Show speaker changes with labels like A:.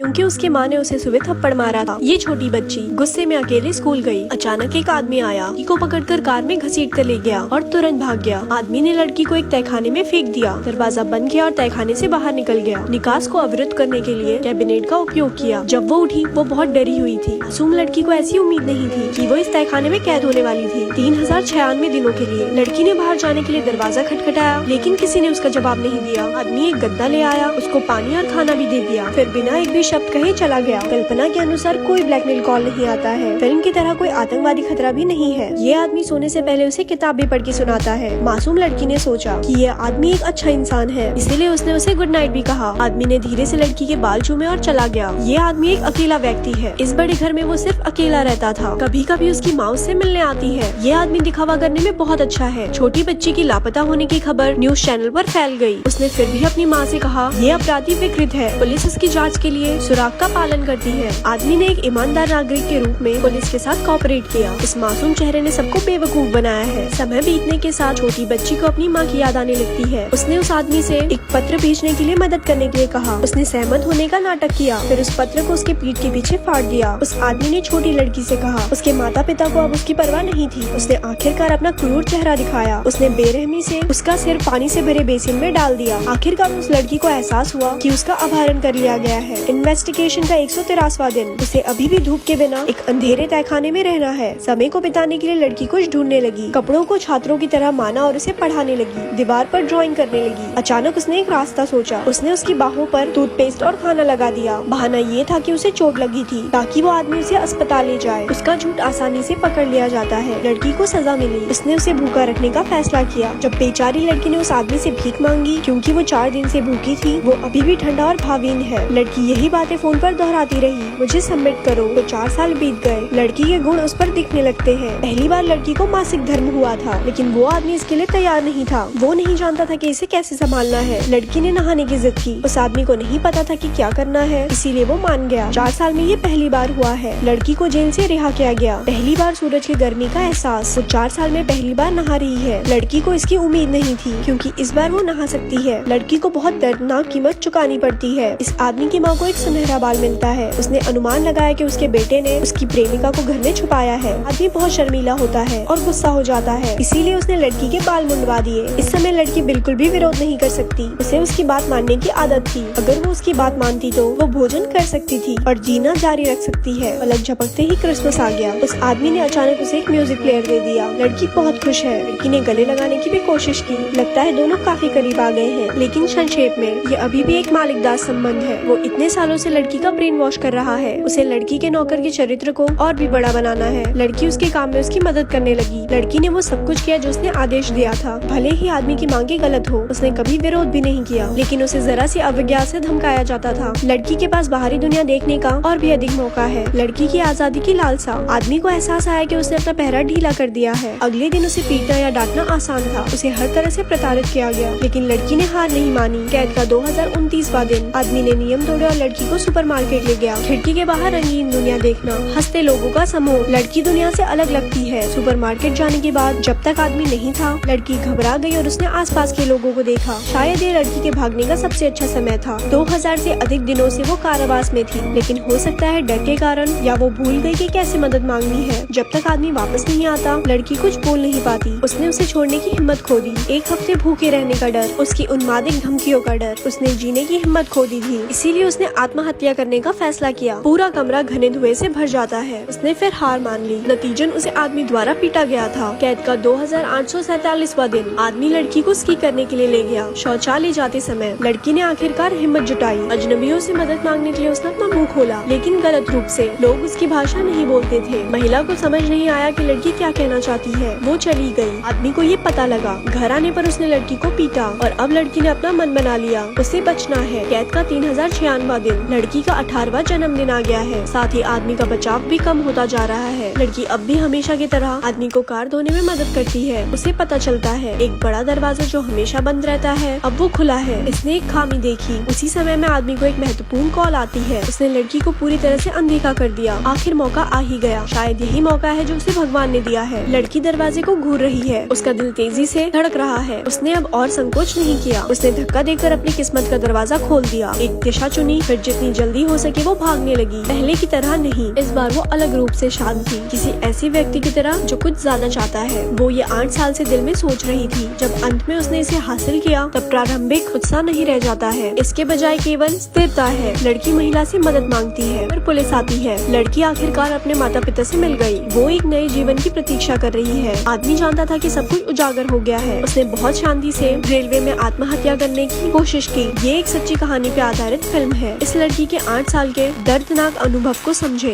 A: क्योंकि उसकी माँ ने उसे सुबह थप्पड़ मारा था। ये छोटी बच्ची गुस्से में अकेले स्कूल गई। अचानक एक आदमी आया, लड़की को पकड़कर कार में घसीट कर ले गया और तुरंत भाग गया। आदमी ने लड़की को एक तहखाने में फेंक दिया, दरवाजा बंद किया और तहखाने से बाहर निकल गया। निकास को अवरुद्ध करने के लिए कैबिनेट का उपयोग किया। जब वो उठी वो बहुत डरी हुई थी। मासूम लड़की को ऐसी उम्मीद नहीं थी कि वो इस तहखाने में कैद होने वाली थी 3096 दिनों के लिए। लड़की ने बाहर जाने के लिए दरवाजा खटखटाया, लेकिन किसी ने उसका जवाब नहीं दिया। आदमी एक गद्दा ले आया, उसको पानी और खाना भी दे दिया, फिर बिना एक भी शब्द कहे चला गया। कल्पना के अनुसार कोई ब्लैकमेल कॉल नहीं आता है। फिल्म की तरह कोई आतंकवादी खतरा भी नहीं है। ये आदमी सोने से पहले उसे किताब भी पढ़ के सुनाता है। मासूम लड़की ने सोचा कि ये आदमी एक अच्छा इंसान है, इसीलिए उसने उसे गुड नाइट भी कहा। आदमी ने धीरे से लड़की के बाल चूमे और चला गया। ये आदमी एक अकेला व्यक्ति है। इस बड़े घर में वो सिर्फ अकेला रहता था। कभी कभी उसकी माँ उससे मिलने आती है। ये आदमी दिखावा करने में बहुत अच्छा है। छोटी बच्ची की लापता होने की खबर न्यूज चैनल पर फैल गई। उसने फिर भी अपनी माँ से कहा, ये अपराधी विकृत है। पुलिस उसकी जाँच के लिए सुराग का पालन करती है। आदमी ने एक ईमानदार नागरिक के रूप में पुलिस के साथ कोऑपरेट किया। इस मासूम चेहरे ने सबको बेवकूफ बनाया है। समय बीतने के साथ छोटी बच्ची को अपनी माँ की याद आने लगती है। उसने उस आदमी से एक पत्र भेजने के लिए मदद करने के लिए कहा। उसने सहमत होने का नाटक किया, फिर उस पत्र को उसके पीठ के पीछे फाड़ दिया। उस आदमी ने छोटी लड़की से कहा। उसके माता पिता को अब उसकी परवाह नहीं थी। उसने आखिरकार अपना क्रूर चेहरा दिखाया। उसने बेरहमी से उसका सिर पानी से भरे बेसिन में डाल दिया। आखिरकार उस लड़की को एहसास हुआ कि उसका अपहरण कर लिया गया है। इन्वेस्टिगेशन का 113वां दिन। उसे अभी भी धूप के बिना एक अंधेरे तहखाने में रहना है। समय को बिताने के लिए लड़की कुछ ढूंढने लगी। कपड़ों को छात्रों की तरह माना और उसे पढ़ाने लगी। दीवार पर ड्राइंग करने लगी। अचानक उसने एक रास्ता सोचा। उसने उसकी बाहों पर टूथपेस्ट और खाना लगा दिया। बहाना ये था कि उसे चोट लगी थी, ताकि वो आदमी उसे अस्पताल ले जाए। उसका झूठ आसानी से पकड़ लिया जाता है। लड़की को सजा मिली। उसने उसे भूखा रखने का फैसला किया। जब बेचारी लड़की ने उस आदमी से भीख मांगी, क्योंकि वो 4 दिन से भूखी थी, वो अभी भी ठंडा और भावीन है। लड़की यही बातें फोन पर दोहराती रही, मुझे सबमिट करो। तो 4 साल बीत गए। लड़की के गुण उस पर दिखने लगते हैं। पहली बार लड़की को मासिक धर्म हुआ था, लेकिन वो आदमी इसके लिए तैयार नहीं था। वो नहीं जानता था कि इसे कैसे संभालना है। लड़की ने नहाने की जिद की। उस आदमी को नहीं पता था कि क्या करना है, इसीलिए वो मान गया। 4 साल में ये पहली बार हुआ है। लड़की को जेल से रिहा किया गया। पहली बार सूरज की गर्मी का एहसास। वो 4 साल में पहली बार नहा रही है। लड़की को इसकी उम्मीद नहीं थी, क्योंकि इस बार वो नहा सकती है। लड़की को बहुत दर्दनाक कीमत चुकानी पड़ती है। इस आदमी की माँ को एक सुनहरा बाल मिलता है। उसने अनुमान लगाया कि उसके बेटे ने उसकी प्रेमिका को घर में छुपाया है। आदमी बहुत शर्मीला होता है और गुस्सा हो जाता है, इसीलिए उसने लड़की के बाल मुंडवा दिए। इस समय लड़की बिल्कुल भी विरोध नहीं कर सकती। उसे उसकी बात मानने की आदत थी। अगर वो उसकी बात मानती तो वो भोजन कर सकती थी और जीना जारी रख सकती है। पलक झपकते ही क्रिसमस आ गया। उस आदमी ने अचानक उसे एक म्यूजिक प्लेयर दे दिया। लड़की बहुत खुश है। लड़की ने गले लगाने की भी कोशिश की। लगता है दोनों काफी करीब आ गए हैं, लेकिन संक्षेप में ये अभी भी एक मालिकदार संबंध है। वो इतने सालों से लड़की का ब्रेन वॉश कर रहा है। उसे लड़की के नौकर के चरित्र को और भी बड़ा बनाना है। लड़की उसके काम में उसकी मदद करने लगी। लड़की ने वो सब कुछ किया जो उसने आदेश दिया था। भले ही आदमी की मांगे गलत हो, उसने कभी विरोध भी नहीं किया, लेकिन उसे जरा सी अवज्ञा से धमकाया जाता था। लड़की के पास बाहरी दुनिया देखने का और भी अधिक मौका है। लड़की की आजादी की लालसा। आदमी को एहसास आया कि उसने अपना पहरा ढीला कर दिया है। अगले दिन उसे पीटना या डांटना आसान था। उसे हर तरह से प्रताड़ित किया गया, लेकिन लड़की ने हार नहीं मानी। कैद का 2029वां दिन। आदमी ने नियम तोड़े और लड़की को सुपरमार्केट ले गया। खिड़की के बाहर रंगीन दुनिया देखना, हंसते लोगों का समूह। लड़की दुनिया से अलग लगती है। सुपरमार्केट जाने के बाद जब तक आदमी नहीं था, लड़की घबरा गई और उसने आसपास के लोगों को देखा। शायद ये लड़की के भागने का सबसे अच्छा समय था। 2000 से अधिक दिनों से वो कारावास में थी, लेकिन हो सकता है डर के कारण या वो भूल गई कि कैसे मदद मांगनी है। जब तक आदमी वापस नहीं आता, लड़की कुछ बोल नहीं पाती। उसने उसे छोड़ने की हिम्मत खो दी। 1 हफ्ते भूखे रहने का डर, उसकी उन्मादिक धमकियों का डर, उसने जीने की हिम्मत खो दी थी। इसीलिए उसने आत्महत्या करने का फैसला किया। पूरा कमरा घने धुएं से भर जाता है। उसने फिर हार मान ली। नतीजन उसे आदमी द्वारा पीटा गया था। कैद का 2847वां दिन। आदमी लड़की को स्की करने के लिए ले गया। शौचालय जाते समय लड़की ने आखिरकार हिम्मत जुटाई। अजनबियों से मदद मांगने के लिए उसने अपना मुंह खोला, लेकिन गलत रूप से। लोग उसकी भाषा नहीं बोलते थे। महिला को समझ नहीं आया कि लड़की क्या कहना चाहती है। वो चली गई। आदमी को ये पता लगा। घर आने पर उसने लड़की को पीटा और अब लड़की ने अपना मन बना लिया, उसे बचना है। कैद का 3096वां दिन। लड़की का 18वां जन्मदिन आ गया है। साथ ही आदमी का बचाव भी कम होता जा रहा है। लड़की अब भी हमेशा की तरह आदमी को कार धोने में मदद करती है। उसे पता चलता है एक बड़ा दरवाजा जो हमेशा बंद रहता है अब वो खुला है। इसने एक खामी देखी। उसी समय में आदमी को एक महत्वपूर्ण कॉल आती है। उसने लड़की को पूरी तरह से अनदेखा कर दिया। आखिर मौका आ ही गया। शायद यही मौका है जो उसे भगवान ने दिया है। लड़की दरवाजे को घूर रही है। उसका दिल तेजी से धड़क रहा है। उसने अब और संकोच नहीं किया। उसने धक्का देकर अपनी किस्मत का दरवाजा खोल दिया। एक दिशा चुनी, फिर जितनी जल्दी हो सके वो भागने लगी। पहले की तरह नहीं, इस बार वो अलग रूप से शांत थी, किसी ऐसे व्यक्ति की तरह जो कुछ ज्यादा चाहता है। वो ये 8 साल से दिल में सोच रही थी। जब अंत में उसने इसे हासिल किया तब प्रारंभिक उत्साह नहीं रह जाता है, इसके बजाय केवल स्थिरता है। लड़की महिला से मदद मांगती है पर पुलिस आती है। लड़की आखिरकार अपने माता पिता से मिल गई। वो एक नए जीवन की प्रतीक्षा कर रही है। आदमी जानता था कि सब कुछ उजागर हो गया है। उसने बहुत शांति से रेलवे में आत्महत्या करने की कोशिश की। ये एक सच्ची कहानी पे आधारित फिल्म है। इस लड़की के 8 साल के दर्दनाक अनुभव को समझे।